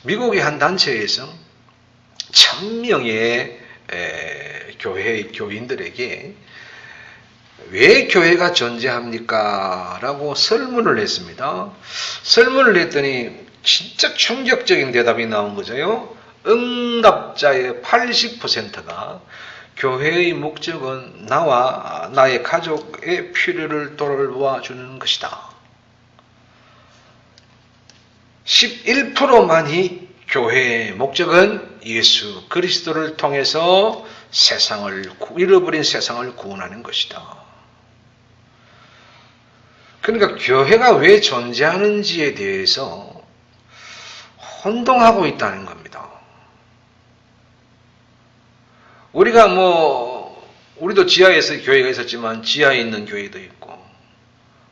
미국의 한 단체에서 1000명의 교회 교인들에게 왜 교회가 존재합니까? 라고 설문을 했습니다. 설문을 했더니 진짜 충격적인 대답이 나온 거죠. 응답자의 80%가 교회의 목적은 나와 나의 가족의 필요를 돌봐주는 것이다. 11%만이 교회의 목적은 예수 그리스도를 통해서 잃어버린 세상을 구원하는 것이다. 그러니까 교회가 왜 존재하는지에 대해서 혼동하고 있다는 겁니다. 우리도 지하에서 교회가 있었지만 지하에 있는 교회도 있고,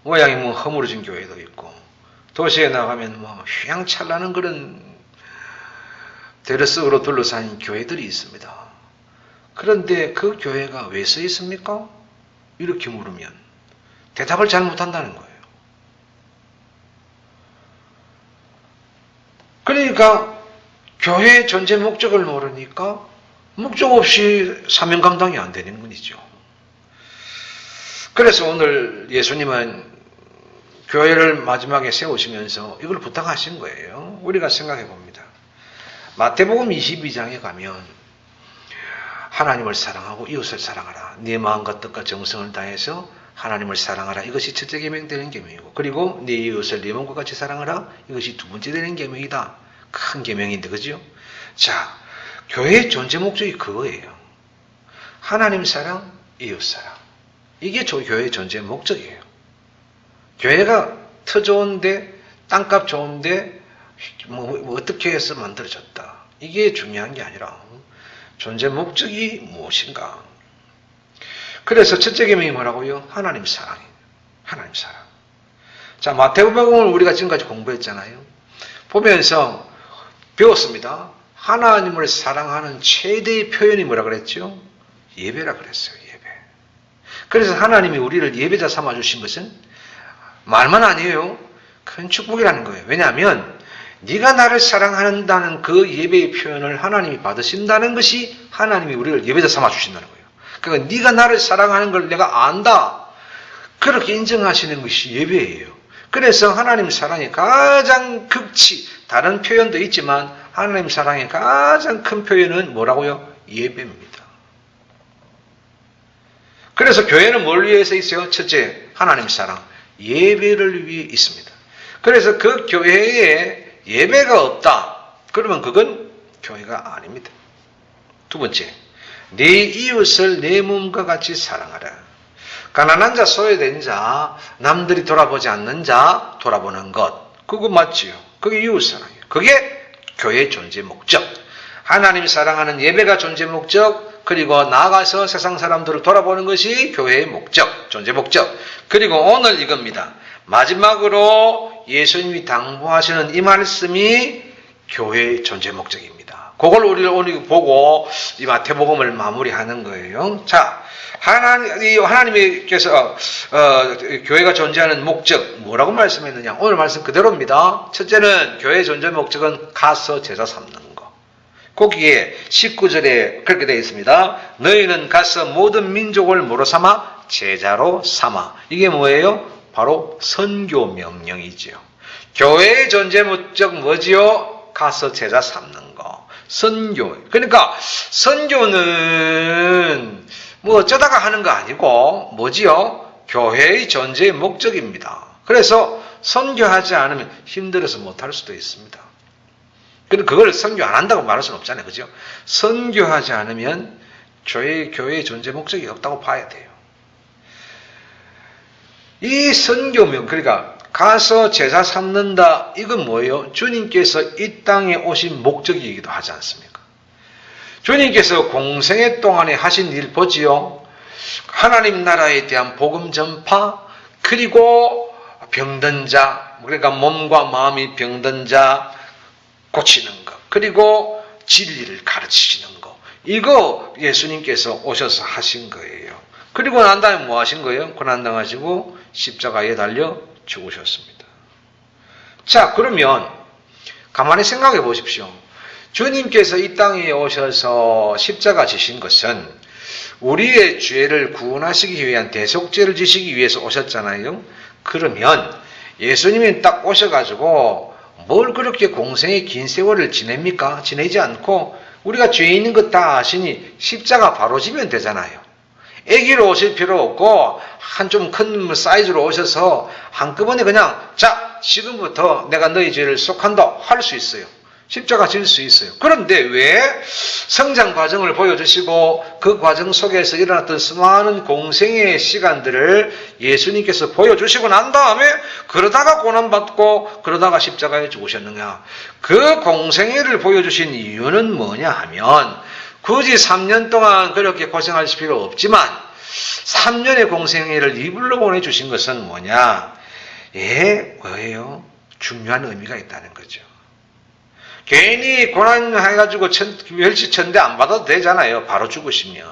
모양이 허물어진 교회도 있고, 도시에 나가면 휘황찬란한 그런 테라스로 둘러싼 교회들이 있습니다. 그런데 그 교회가 왜 서 있습니까? 이렇게 물으면 대답을 잘 못한다는 거예요. 그러니까 교회의 존재 목적을 모르니까 목적 없이 사명 감당이 안 되는 것이죠. 그래서 오늘 예수님은 교회를 마지막에 세우시면서 이걸 부탁하신 거예요. 우리가 생각해 봅니다. 마태복음 22장에 가면 하나님을 사랑하고 이웃을 사랑하라. 네 마음과 뜻과 정성을 다해서 하나님을 사랑하라. 이것이 첫째 계명 되는 계명이고, 그리고 네 이웃을 네 몸과 같이 사랑하라. 이것이 두 번째 되는 계명이다. 큰 계명인데, 그죠? 자, 교회의 존재 목적이 그거예요. 하나님 사랑, 이웃 사랑. 이게 교회의 존재 목적이에요. 교회가 터 좋은데, 땅값 좋은데, 어떻게 해서 만들어졌다. 이게 중요한 게 아니라 존재 목적이 무엇인가. 그래서 첫째 계명이 뭐라고요? 하나님 사랑이에요. 하나님 사랑. 자, 마태복음을 우리가 지금까지 공부했잖아요. 보면서 배웠습니다. 하나님을 사랑하는 최대의 표현이 뭐라 그랬죠? 예배라 그랬어요. 예배. 그래서 하나님이 우리를 예배자 삼아주신 것은 말만 아니에요. 큰 축복이라는 거예요. 왜냐하면 네가 나를 사랑한다는 그 예배의 표현을 하나님이 받으신다는 것이 하나님이 우리를 예배자 삼아주신다는 거예요. 그러니까 네가 나를 사랑하는 걸 내가 안다. 그렇게 인정하시는 것이 예배예요. 그래서 하나님 사랑의 가장 극치, 다른 표현도 있지만 하나님 사랑의 가장 큰 표현은 뭐라고요? 예배입니다. 그래서 교회는 뭘 위해서 있어요? 첫째, 하나님 사랑. 예배를 위해 있습니다. 그래서 그 교회에 예배가 없다. 그러면 그건 교회가 아닙니다. 두 번째, 네 이웃을 내 몸과 같이 사랑하라. 가난한 자, 소외된 자, 남들이 돌아보지 않는 자 돌아보는 것. 그거 맞지요. 그게 이웃 사랑이에요. 그게 교회의 존재 목적. 하나님 사랑하는 예배가 존재 목적, 그리고 나아가서 세상 사람들을 돌아보는 것이 교회의 목적, 존재 목적. 그리고 오늘 이겁니다. 마지막으로 예수님이 당부하시는 이 말씀이 교회의 존재 목적입니다. 그걸 우리가 오늘 보고 이 마태복음을 마무리하는 거예요. 자, 하나님께서 교회가 존재하는 목적 뭐라고 말씀했느냐? 오늘 말씀 그대로입니다. 첫째는 교회의 존재 목적은 가서 제자 삼는 거. 거기에 19절에 그렇게 되어 있습니다. 너희는 가서 모든 민족을 뭐로 삼아? 제자로 삼아. 이게 뭐예요? 바로 선교 명령이지요. 교회의 존재 목적 뭐지요? 가서 제자 삼는 거. 선교. 그러니까 선교는 어쩌다가 하는 거 아니고 뭐지요? 교회의 존재의 목적입니다. 그래서 선교하지 않으면 힘들어서 못할 수도 있습니다. 근데 그걸 선교 안 한다고 말할 수는 없잖아요. 그죠? 선교하지 않으면 교회의 존재 목적이 없다고 봐야 돼요. 이 선교명, 그러니까 가서 제자 삼는다, 이건 뭐예요? 주님께서 이 땅에 오신 목적이기도 하지 않습니까? 주님께서 공생애 동안에 하신 일 보지요? 하나님 나라에 대한 복음 전파, 그리고 병든 자, 그러니까 몸과 마음이 병든 자 고치는 것, 그리고 진리를 가르치시는 것, 이거 예수님께서 오셔서 하신 거예요. 그리고 난 다음에 뭐 하신 거예요? 고난당하시고 십자가에 달려 죽으셨습니다. 자, 그러면 가만히 생각해 보십시오. 주님께서 이 땅에 오셔서 십자가 지신 것은 우리의 죄를 구원하시기 위한 대속죄를 지시기 위해서 오셨잖아요. 그러면 예수님이 딱 오셔가지고 뭘 그렇게 공생의 긴 세월을 지냅니까? 지내지 않고 우리가 죄 있는 것 다 아시니 십자가 바로 지면 되잖아요. 애기로 오실 필요 없고 한 좀 큰 사이즈로 오셔서 한꺼번에 그냥 자 지금부터 내가 너희 죄를 속한다 할 수 있어요. 십자가 질 수 있어요. 그런데 왜 성장 과정을 보여주시고 그 과정 속에서 일어났던 수많은 공생의 시간들을 예수님께서 보여주시고 난 다음에 그러다가 고난받고 그러다가 십자가에 죽으셨느냐. 그 공생애를 보여주신 이유는 뭐냐 하면 굳이 3년 동안 그렇게 고생하실 필요 없지만 3년의 공생애를 이불로 보내주신 것은 뭐냐. 뭐예요? 중요한 의미가 있다는 거죠. 괜히 고난해가지고 멸치천대 안 받아도 되잖아요. 바로 죽으시면.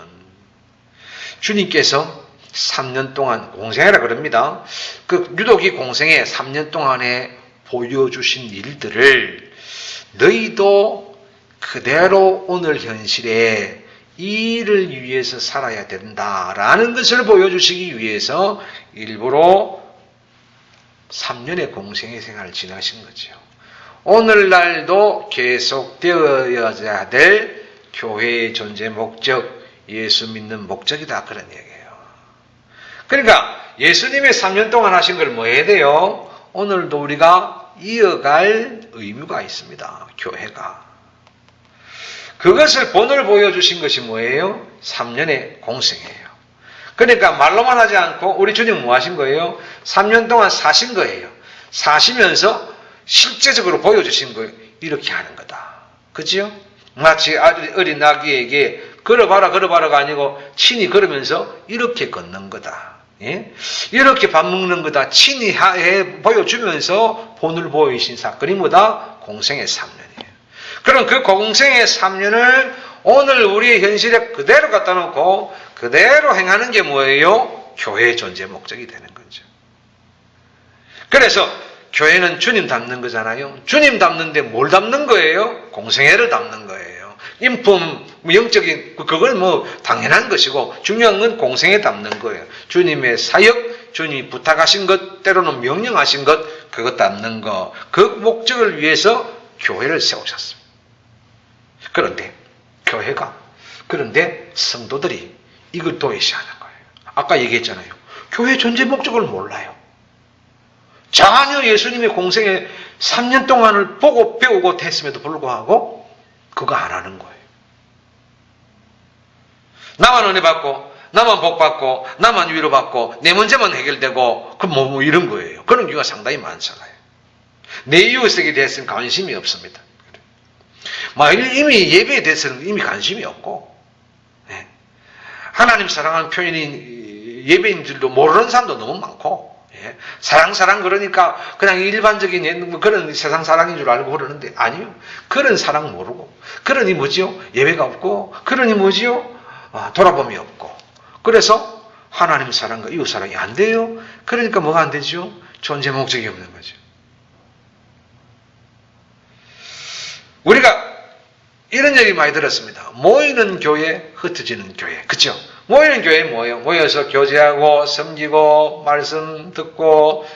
주님께서 3년 동안 공생애라 그럽니다. 그 유독 이 공생애 3년 동안에 보여주신 일들을 너희도 그대로 오늘 현실에 이 일을 위해서 살아야 된다라는 것을 보여주시기 위해서 일부러 3년의 공생애 생활을 지나신 거죠. 오늘날도 계속되어야 될 교회의 존재 목적, 예수 믿는 목적이다 그런 얘기예요. 그러니까 예수님의 3년 동안 하신 걸 뭐 해야 돼요? 오늘도 우리가 이어갈 의무가 있습니다. 교회가. 그것을 본을 보여주신 것이 뭐예요? 3년의 공생이에요. 그러니까 말로만 하지 않고 우리 주님 뭐 하신 거예요? 3년 동안 사신 거예요. 사시면서 실제적으로 보여주신 거예요. 이렇게 하는 거다. 그죠? 마치 어린 나귀에게 걸어봐라가 아니고 친히 걸으면서 이렇게 걷는 거다. 예? 이렇게 밥 먹는 거다. 친히 보여주면서 본을 보이신 사건이 뭐다? 공생의 3년이에요. 그럼 그 공생의 3년을 오늘 우리의 현실에 그대로 갖다 놓고 그대로 행하는 게 뭐예요? 교회의 존재 목적이 되는 거죠. 그래서 교회는 주님 닮는 거잖아요. 주님 닮는데 뭘 닮는 거예요? 공생애를 닮는 거예요. 인품, 영적인, 그건 뭐 당연한 것이고 중요한 건 공생애 닮는 거예요. 주님의 사역, 주님이 부탁하신 것, 때로는 명령하신 것, 그것 닮는 거. 그 목적을 위해서 교회를 세우셨습니다. 그런데 성도들이 이걸 도외시하는 거예요. 아까 얘기했잖아요. 교회 존재 목적을 몰라요. 전혀 예수님의 공생에 3년 동안을 보고 배우고 했음에도 불구하고 그거 안 하는 거예요. 나만 은혜 받고 나만 복 받고 나만 위로받고 내 문제만 해결되고 그럼 뭐 이런 거예요. 그런 경우가 상당히 많잖아요. 내 이웃에게 대해서는 관심이 없습니다. 이미 예배에 대해서는 이미 관심이 없고 하나님 사랑하는 표현이 예배인들도 모르는 사람도 너무 많고 사랑 그러니까 그냥 일반적인 그런 세상 사랑인 줄 알고 그러는데 아니요. 그런 사랑 모르고 그러니 뭐지요? 예배가 없고 그러니 뭐지요? 돌아봄이 없고 그래서 하나님 사랑과 이웃 사랑이 안 돼요. 그러니까 뭐가 안 되죠? 존재 목적이 없는 거죠. 우리가 이런 얘기 많이 들었습니다. 모이는 교회, 흩어지는 교회. 그렇죠? 모이는 교회 뭐예요? 모여서 교제하고 섬기고 말씀 듣고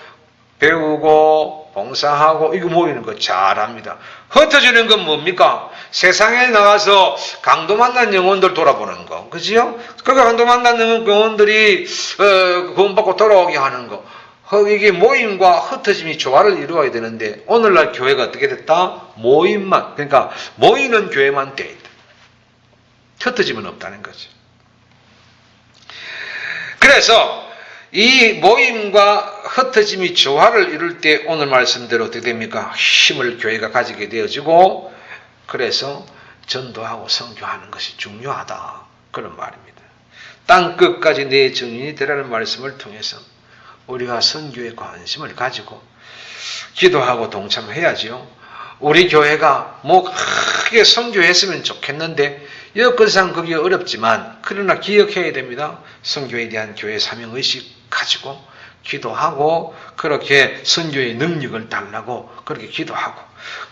배우고 봉사하고 이거 모이는 거 잘합니다. 흩어지는 건 뭡니까? 세상에 나가서 강도 만난 영혼들 돌아보는 거. 그죠? 그 강도 만난 영혼들이 구원받고 돌아오게 하는 거. 이게 모임과 흩어짐이 조화를 이루어야 되는데 오늘날 교회가 어떻게 됐다? 모임만, 그러니까 모이는 교회만 돼 있다. 흩어짐은 없다는 거죠. 그래서 이 모임과 흩어짐이 조화를 이룰 때 오늘 말씀대로 어떻게 됩니까? 힘을 교회가 가지게 되어지고 그래서 전도하고 선교하는 것이 중요하다. 그런 말입니다. 땅 끝까지 내 증인이 되라는 말씀을 통해서 우리가 선교에 관심을 가지고 기도하고 동참해야지요. 우리 교회가 뭐 크게 선교했으면 좋겠는데 여건상 그게 어렵지만 그러나 기억해야 됩니다. 선교에 대한 교회 사명의식 가지고 기도하고 그렇게 선교의 능력을 달라고 그렇게 기도하고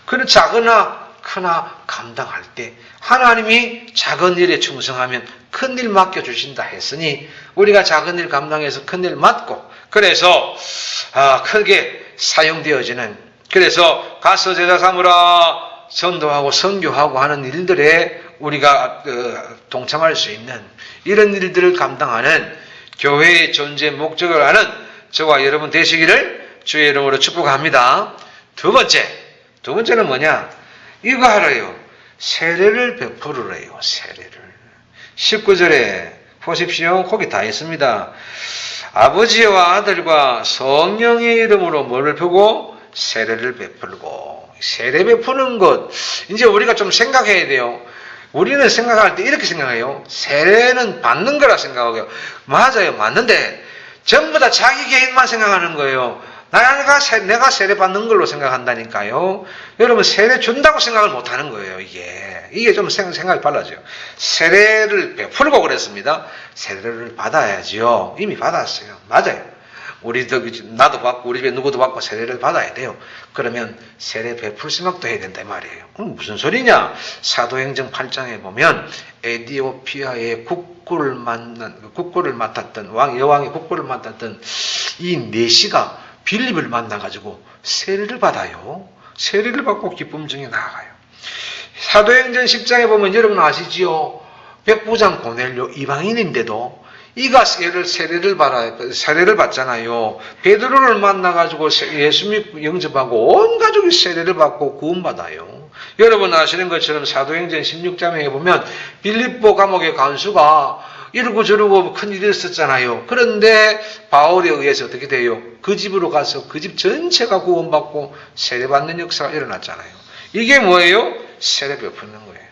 그런 작으나 크나 감당할 때 하나님이 작은 일에 충성하면 큰 일 맡겨주신다 했으니 우리가 작은 일 감당해서 큰 일 맡고 그래서 크게 사용되어지는 그래서 가서 제자 삼으라 전도하고 선교하고 하는 일들에 우리가 동참할 수 있는 이런 일들을 감당하는 교회의 존재 목적을 아는 저와 여러분 되시기를 주의 이름으로 축복합니다. 두 번째는 뭐냐? 이거 하래요. 세례를 베풀으래요. 세례를. 19절에 보십시오. 거기 다 있습니다. 아버지와 아들과 성령의 이름으로 뭐를 펴고 세례를 베풀고 세례 베푸는 것 이제 우리가 좀 생각해야 돼요. 우리는 생각할 때 이렇게 생각해요. 세례는 받는 거라 생각하고요. 맞아요. 맞는데 전부 다 자기 개인만 생각하는 거예요. 내가 세례 받는 걸로 생각한다니까요. 여러분 세례 준다고 생각을 못하는 거예요. 이게 좀 생각이 빨라져요. 세례를 베풀고 그랬습니다. 세례를 받아야지요. 이미 받았어요. 맞아요. 나도 받고 우리 집에 누구도 받고 세례를 받아야 돼요. 그러면 세례 베풀 생각도 해야 된다 이 말이에요. 무슨 소리냐? 사도행전 8장에 보면 에디오피아의 국고를 맡았던 여왕의 국고를 맡았던 이 내시가 빌립을 만나가지고 세례를 받아요. 세례를 받고 기쁨 중에 나아가요. 사도행전 10장에 보면 여러분 아시지요? 백부장 고넬료 이방인인데도 이가 세례를 받잖아요. 베드로를 만나가지고 예수 믿고 영접하고 온 가족이 세례를 받고 구원받아요. 여러분 아시는 것처럼 사도행전 16장에 보면 빌립보 감옥의 간수가 이러고 저러고 큰일이 있었잖아요. 그런데 바울에 의해서 어떻게 돼요? 그 집으로 가서 그 집 전체가 구원받고 세례받는 역사가 일어났잖아요. 이게 뭐예요? 세례 베푸는 거예요.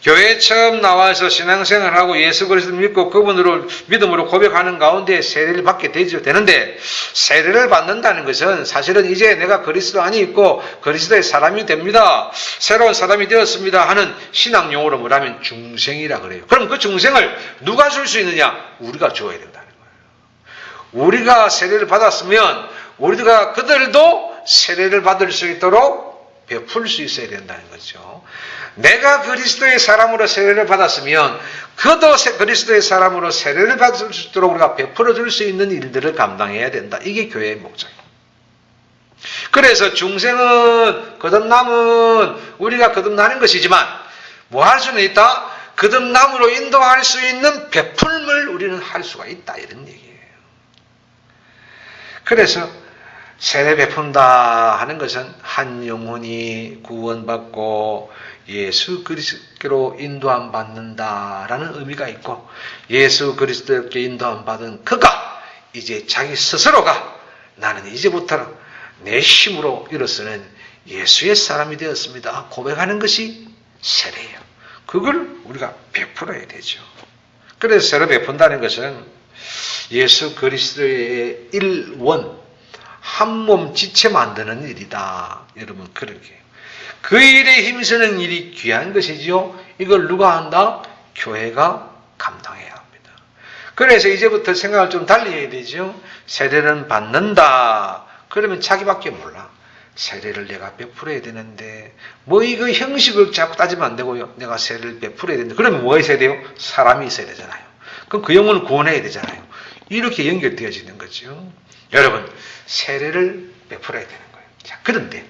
교회에 처음 나와서 신앙생활하고 예수 그리스도를 믿고 그분으로 믿음으로 고백하는 가운데 세례를 받게 되는데 세례를 받는다는 것은 사실은 이제 내가 그리스도 안에 있고 그리스도의 사람이 됩니다. 새로운 사람이 되었습니다 하는 신앙 용어로 뭐라면 중생이라 그래요. 그럼 그 중생을 누가 줄 수 있느냐? 우리가 줘야 된다는 거예요. 우리가 세례를 받았으면 우리가 그들도 세례를 받을 수 있도록 베풀 수 있어야 된다는 거죠. 내가 그리스도의 사람으로 세례를 받았으면 그도 그리스도의 사람으로 세례를 받을 수 있도록 우리가 베풀어 줄 수 있는 일들을 감당해야 된다. 이게 교회의 목적이에요. 그래서 중생은 거듭남은 우리가 거듭나는 것이지만 뭐 할 수는 있다? 거듭남으로 인도할 수 있는 베풀음을 우리는 할 수가 있다. 이런 얘기예요. 그래서 세례 베푼다 하는 것은 한 영혼이 구원받고 예수 그리스도로 인도함 받는다라는 의미가 있고 예수 그리스도께 인도함 받은 그가 이제 자기 스스로가 나는 이제부터 내 힘으로 일어서는 예수의 사람이 되었습니다. 고백하는 것이 세례예요. 그걸 우리가 베풀어야 되죠. 그래서 세례 베푼다는 것은 예수 그리스도의 일원 한 몸 지체 만드는 일이다. 여러분 그렇게 그 일에 힘쓰는 일이 귀한 것이지요. 이걸 누가 한다? 교회가 감당해야 합니다. 그래서 이제부터 생각을 좀 달리 해야 되죠. 세례는 받는다. 그러면 자기밖에 몰라. 세례를 내가 베풀어야 되는데 뭐 이거 형식을 자꾸 따지면 안 되고요. 내가 세례를 베풀어야 되는데 그러면 뭐가 있어야 돼요? 사람이 있어야 되잖아요. 그럼 그 영혼을 구원해야 되잖아요. 이렇게 연결되어지는 거죠. 여러분 세례를 베풀어야 되는 거예요. 자, 그런데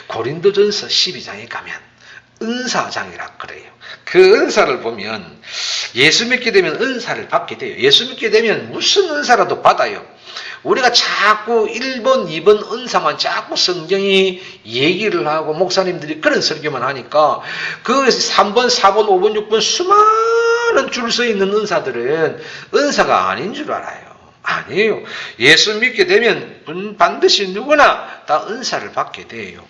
고린도전서 12장에 가면 은사장이라 그래요. 그 은사를 보면 예수 믿게 되면 은사를 받게 돼요. 예수 믿게 되면 무슨 은사라도 받아요. 우리가 자꾸 1번, 2번 은사만 자꾸 성경이 얘기를 하고 목사님들이 그런 설교만 하니까 그 3번, 4번, 5번, 6번 수많은 줄 서 있는 은사들은 은사가 아닌 줄 알아요. 아니에요. 예수 믿게 되면 반드시 누구나 다 은사를 받게 돼요.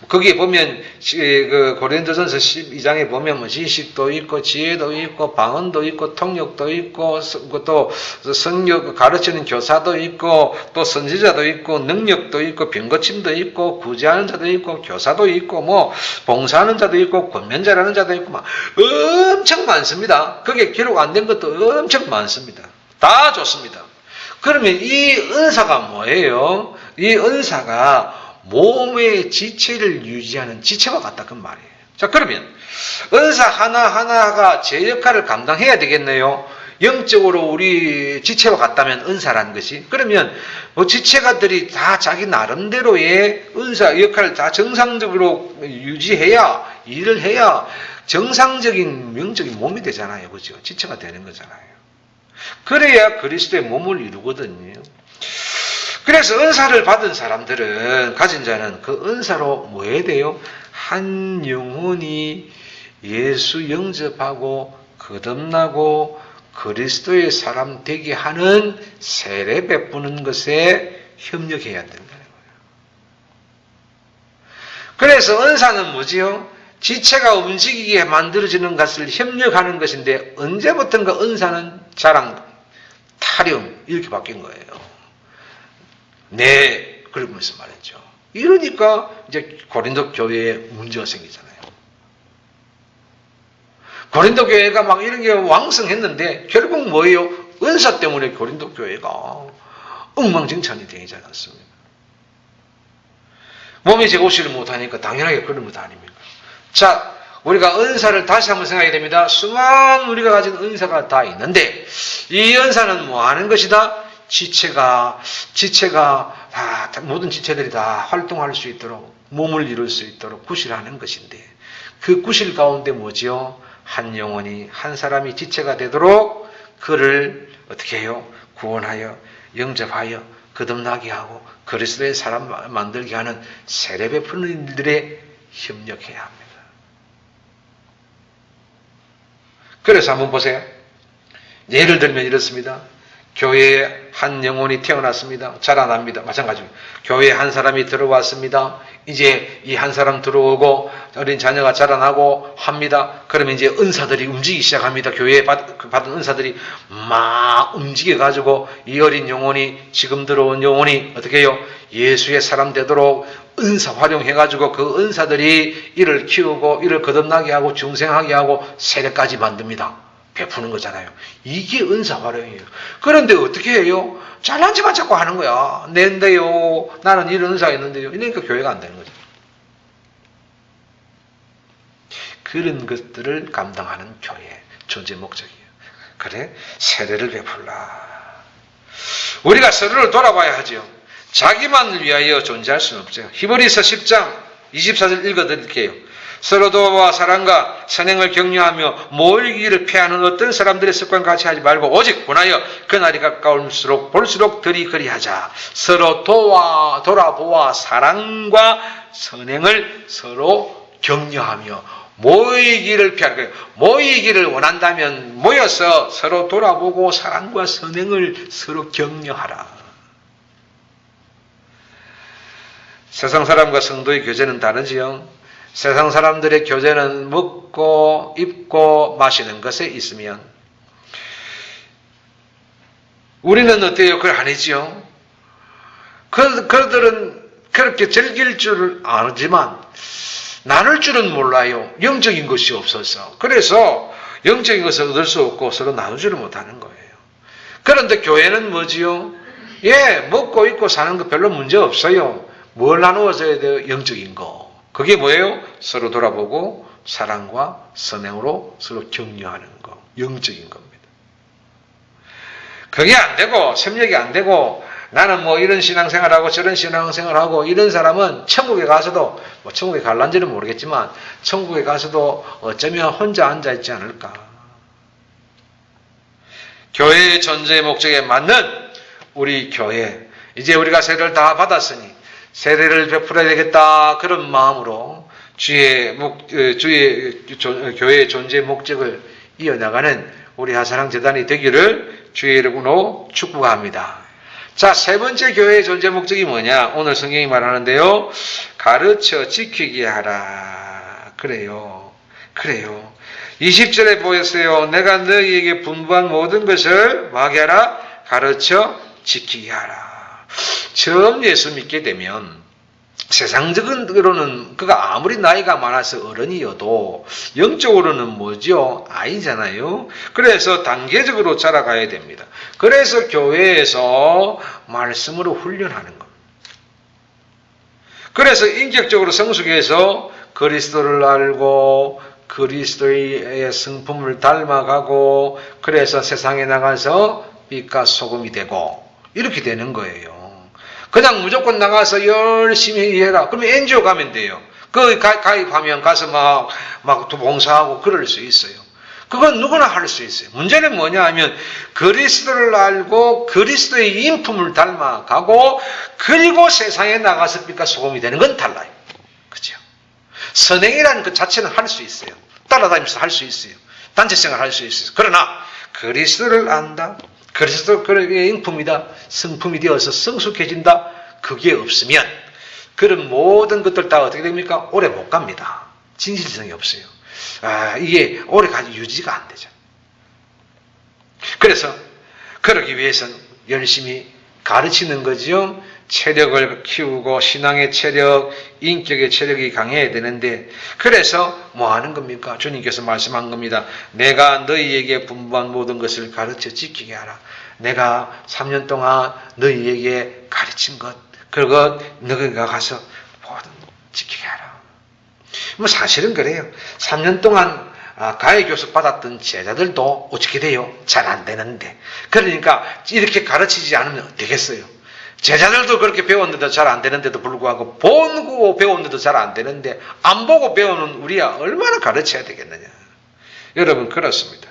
거기에 보면 그 고린도전서 12장에 보면 뭐 지식도 있고 지혜도 있고 방언도 있고 통역도 있고 또 성역 가르치는 교사도 있고 또 선지자도 있고 능력도 있고 병고침도 있고 구제하는 자도 있고 교사도 있고 뭐 봉사하는 자도 있고 권면자라는 자도 있고 막 엄청 많습니다. 그게 기록 안 된 것도 엄청 많습니다. 다 좋습니다. 그러면 이 은사가 뭐예요? 이 은사가 몸의 지체를 유지하는 지체와 같다 그 말이에요. 자, 그러면 은사 하나하나가 제 역할을 감당해야 되겠네요. 영적으로 우리 지체와 같다면 은사라는 것이. 그러면 뭐 지체가들이 다 자기 나름대로의 은사 역할을 다 정상적으로 유지해야, 일을 해야 정상적인 영적인 몸이 되잖아요. 그죠? 지체가 되는 거잖아요. 그래야 그리스도의 몸을 이루거든요. 그래서 은사를 받은 사람들은, 가진 자는 그 은사로 뭐 해야 돼요? 한 영혼이 예수 영접하고 거듭나고 그리스도의 사람 되게 하는 세례 베푸는 것에 협력해야 된다는 거예요. 그래서 은사는 뭐지요? 지체가 움직이게 만들어지는 것을 협력하는 것인데, 언제부턴가 은사는 자랑, 타령 이렇게 바뀐 거예요. 네, 그러면서 말했죠. 이러니까 이제 고린도 교회에 문제가 생기잖아요. 고린도 교회가 막 이런 게 왕성했는데 결국 뭐예요? 은사 때문에 고린도 교회가 엉망진창이 되지 않았습니까? 몸이 제고시를 못하니까 당연하게 그런 것 아닙니까? 자, 우리가 은사를 다시 한번 생각해야 됩니다. 수많은 우리가 가진 은사가 다 있는데, 이 은사는 뭐 하는 것이다? 지체가 모든 지체들이 다 활동할 수 있도록, 몸을 이룰 수 있도록 구실하는 것인데, 그 구실 가운데 뭐지요? 한 영혼이, 한 사람이 지체가 되도록 그를 어떻게 해요? 구원하여, 영접하여, 거듭나게 하고 그리스도의 사람 만들게 하는 세례 베푸는 일들에 협력해야 합니다. 그래서 한번 보세요. 예를 들면 이렇습니다. 교회에 한 영혼이 태어났습니다. 자라납니다. 마찬가지로 교회에 한 사람이 들어왔습니다. 이제 이 한 사람 들어오고 어린 자녀가 자라나고 합니다. 그러면 이제 은사들이 움직이기 시작합니다. 교회에 받은 은사들이 막 움직여가지고 이 어린 영혼이, 지금 들어온 영혼이 어떻게 해요? 예수의 사람 되도록 은사 활용해가지고 그 은사들이 이를 키우고 이를 거듭나게 하고 중생하게 하고 세례까지 만듭니다. 베푸는 거잖아요. 이게 은사 활용이에요. 그런데 어떻게 해요? 잘난 지만 자꾸 하는 거야. 낸데요. 나는 이런 은사가 있는데요. 이러니까 교회가 안 되는 거죠. 그런 것들을 감당하는 교회 존재 목적이에요. 그래? 세례를 베풀라. 우리가 서로를 돌아봐야 하죠. 자기만을 위하여 존재할 수는 없어요. 히브리서 10장 24절 읽어드릴게요. 서로 도와 사랑과 선행을 격려하며 모이기를 피하는 어떤 사람들의 습관 같이 하지 말고 오직 원하여 그날이 가까울수록 볼수록 덜이 그리하자. 서로 돌아보아 사랑과 선행을 서로 격려하며 모이기를 피하는 거예요. 모이기를 원한다면 모여서 서로 돌아보고 사랑과 선행을 서로 격려하라. 세상 사람과 성도의 교제는 다르지요. 세상 사람들의 교제는 먹고 입고 마시는 것에 있으면 우리는 어때요? 그걸 아니지요. 그들은 그렇게 즐길 줄 알지만 나눌 줄은 몰라요. 영적인 것이 없어서. 그래서 영적인 것을 얻을 수 없고 서로 나누지를 못하는 거예요. 그런데 교회는 뭐지요? 먹고 입고 사는 거 별로 문제 없어요. 뭘 나누어져야 돼요? 영적인 거. 그게 뭐예요? 서로 돌아보고 사랑과 선행으로 서로 격려하는 거. 영적인 겁니다. 그게 안 되고 협력이 안 되고 나는 뭐 이런 신앙생활하고 저런 신앙생활하고 이런 사람은 천국에 가서도 뭐 천국에 갈란지는 모르겠지만 천국에 가서도 어쩌면 혼자 앉아있지 않을까. 교회의 존재의 목적에 맞는 우리 교회, 이제 우리가 세례를 다 받았으니 세례를 베풀어야 되겠다 그런 마음으로 주의 교회의 존재 목적을 이어나가는 우리 하사랑 재단이 되기를 주의 이름으로 축복합니다. 자, 세 번째 교회의 존재 목적이 뭐냐? 오늘 성경이 말하는데요. 가르쳐 지키게 하라. 그래요. 20절에 보였어요. 내가 너희에게 분부한 모든 것을 뭐하게 하라? 가르쳐 지키게 하라. 처음 예수 믿게 되면 세상적으로는 그가 아무리 나이가 많아서 어른이어도 영적으로는 뭐죠? 아이잖아요. 그래서 단계적으로 자라가야 됩니다. 그래서 교회에서 말씀으로 훈련하는 겁니다. 그래서 인격적으로 성숙해서 그리스도를 알고 그리스도의 성품을 닮아가고 그래서 세상에 나가서 빛과 소금이 되고 이렇게 되는 거예요. 그냥 무조건 나가서 열심히 해라. 그러면 NGO 가면 돼요. 그 가입하면 가서 막 봉사하고 그럴 수 있어요. 그건 누구나 할 수 있어요. 문제는 뭐냐 하면 그리스도를 알고 그리스도의 인품을 닮아가고 그리고 세상에 나가서 빛과 소금이 되는 건 달라요. 그죠? 선행이라는 그 자체는 할 수 있어요. 따라다니면서 할 수 있어요. 단체생활 할 수 있어요. 그러나 그리스도를 안다. 그리스도 그의 인품이다. 성품이 되어서 성숙해진다. 그게 없으면 그런 모든 것들 다 어떻게 됩니까? 오래 못 갑니다. 진실성이 없어요. 이게 오래까지 유지가 안 되죠. 그래서 그러기 위해서는 열심히 가르치는 거죠. 체력을 키우고 신앙의 체력, 인격의 체력이 강해야 되는데 그래서 뭐 하는 겁니까? 주님께서 말씀한 겁니다. 내가 너희에게 분부한 모든 것을 가르쳐 지키게 하라. 내가 3년 동안 너희에게 가르친 것, 그것 너희가 가서 모든 지키게 하라. 뭐 사실은 그래요. 3년 동안 가해 교습 받았던 제자들도 어떻게 돼요? 잘 안 되는데. 그러니까 이렇게 가르치지 않으면 되겠어요. 제자들도 그렇게 배웠는데도 잘 안 되는데도 불구하고 보고 배웠는데도 잘 안 되는데 안 보고 배우는 우리야 얼마나 가르쳐야 되겠느냐. 여러분 그렇습니다.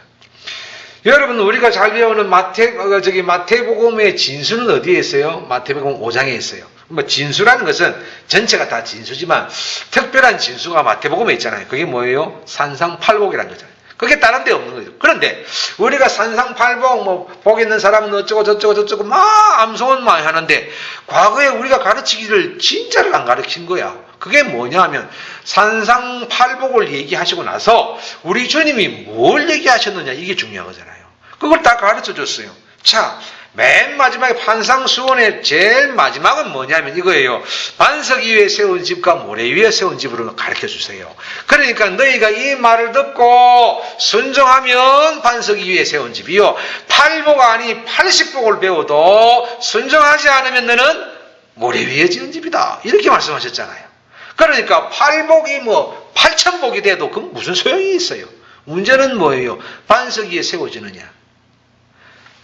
여러분 우리가 잘 배우는 마태복음의 진수는 어디에 있어요? 마태복음 5장에 있어요. 뭐 진수라는 것은 전체가 다 진수지만 특별한 진수가 마태복음에 있잖아요. 그게 뭐예요? 산상팔복이라는 거잖아요. 그게 다른 데 없는 거죠. 그런데 우리가 산상팔복 뭐 복 있는 사람은 어쩌고 저쩌고 막 암송은 많이 하는데 과거에 우리가 가르치기를 진짜를 안 가르친 거야. 그게 뭐냐 하면 산상팔복을 얘기하시고 나서 우리 주님이 뭘 얘기하셨느냐 이게 중요한 거잖아요. 그걸 다 가르쳐 줬어요. 자, 맨 마지막에 판상수원의 제일 마지막은 뭐냐면 이거예요. 반석 위에 세운 집과 모래 위에 세운 집으로 가르쳐 주세요. 그러니까 너희가 이 말을 듣고 순종하면 반석 위에 세운 집이요. 8복 아니 80복을 배워도 순종하지 않으면 너는 모래 위에 지은 집이다. 이렇게 말씀하셨잖아요. 그러니까 8복이 8,000복이 돼도 그건 무슨 소용이 있어요. 문제는 뭐예요? 반석 위에 세워지느냐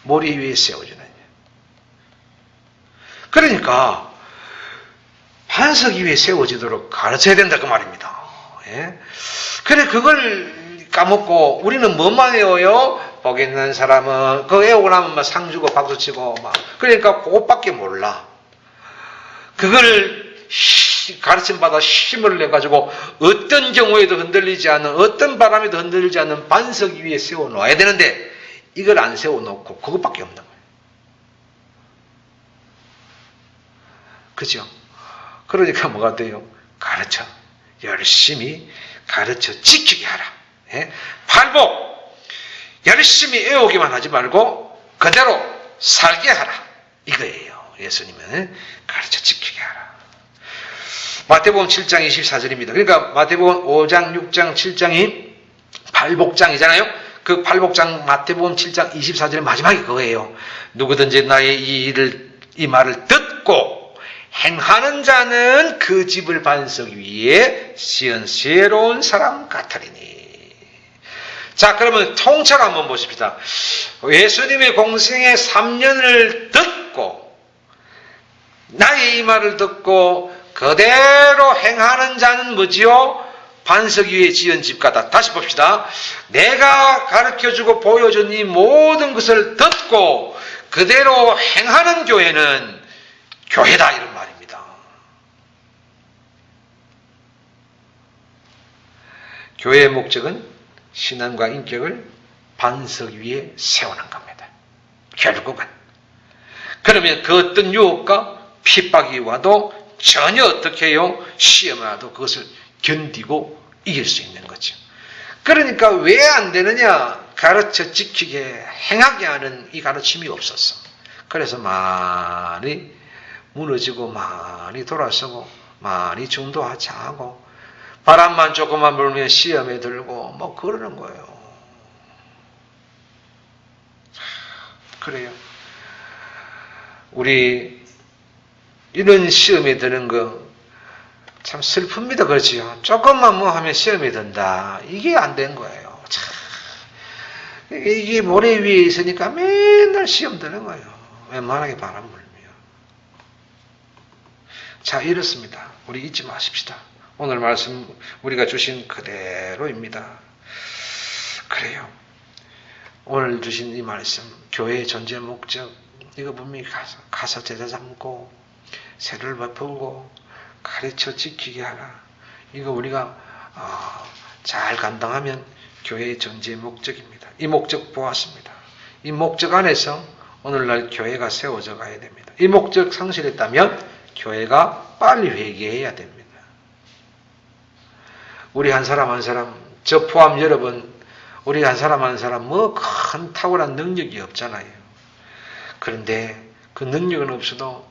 모래 위에 세워지느냐. 그러니까 반석 위에 세워지도록 가르쳐야 된다 그 말입니다. 예? 그래 그걸 까먹고 우리는 뭐만 외워요? 복 있는 사람은 그거 외우고 나면 상 주고 박수 치고 그러니까 그것밖에 몰라. 그걸 가르침 받아 힘을 내가지고 어떤 경우에도 흔들리지 않는 어떤 바람에도 흔들리지 않는 반석 위에 세워놓아야 되는데 이걸 안 세워놓고 그것밖에 없는 거예요. 그죠? 그러니까 뭐가 돼요? 가르쳐. 열심히 가르쳐 지키게 하라. 예? 팔복. 열심히 외우기만 하지 말고 그대로 살게 하라. 이거예요. 예수님은 가르쳐 지키게 하라. 마태복음 7장 24절입니다. 그러니까 마태복음 5장, 6장, 7장이 팔복장이잖아요. 그 팔복장 마태복음 7장 24절의 마지막이 그거예요. 누구든지 나의 이 말을 듣고 행하는 자는 그 집을 반석 위에 지은 지혜로운 사람 같으리니. 자, 그러면 통째로 한번 보십시다. 예수님의 공생의 3년을 듣고 나의 이 말을 듣고 그대로 행하는 자는 뭐지요? 반석 위에 지은 집 같다. 다시 봅시다. 내가 가르쳐주고 보여준 이 모든 것을 듣고 그대로 행하는 교회는 교회다 이런 말입니다. 교회의 목적은 신앙과 인격을 반석 위에 세우는 겁니다. 결국은. 그러면 그 어떤 유혹과 핍박이 와도 전혀 어떻게 해요? 시험을 와도 그것을 견디고 이길 수 있는 거죠. 그러니까 왜 안 되느냐? 가르쳐 지키게 행하게 하는 이 가르침이 없었어. 그래서 많이 무너지고 많이 돌아서고 많이 중도하차하고 바람만 조금만 불면 시험에 들고 뭐 그러는 거예요. 그래요. 우리 이런 시험에 드는 거 참 슬픕니다. 그렇지요. 조금만 뭐 하면 시험이 든다. 이게 안 된 거예요. 참. 이게 모래 위에 있으니까 맨날 시험 드는 거예요. 웬만하게 바람 불며. 자, 이렇습니다. 우리 잊지 마십시다. 오늘 말씀 우리가 주신 그대로입니다. 그래요. 오늘 주신 이 말씀, 교회의 존재 목적, 이거 분명히 가서 제자 삼고, 세를 베풀고, 가르쳐 지키게 하라. 이거 우리가 잘 감당하면 교회의 존재 목적입니다. 이 목적 보았습니다. 이 목적 안에서 오늘날 교회가 세워져 가야 됩니다. 이 목적 상실했다면 교회가 빨리 회개해야 됩니다. 우리 한 사람 한 사람, 저 포함 여러분, 우리 한 사람 한 사람 뭐 큰 탁월한 능력이 없잖아요. 그런데 그 능력은 없어도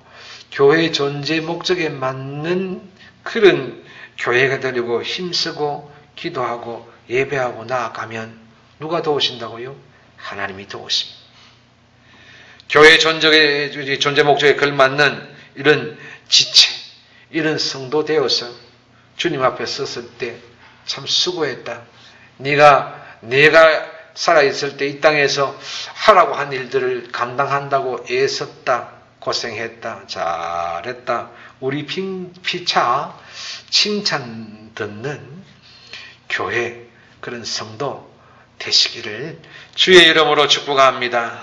교회의 존재 목적에 맞는 그런 교회가 되려고 힘쓰고 기도하고 예배하고 나아가면 누가 도우신다고요? 하나님이 도우십니다. 교회의 존재 목적에 걸맞는 이런 지체, 이런 성도 되어서 주님 앞에 섰을 때 참 수고했다. 내가 살아있을 때 이 땅에서 하라고 한 일들을 감당한다고 애썼다. 고생했다. 잘했다. 우리 피차 칭찬 듣는 교회, 그런 성도 되시기를 주의 이름으로 축복합니다.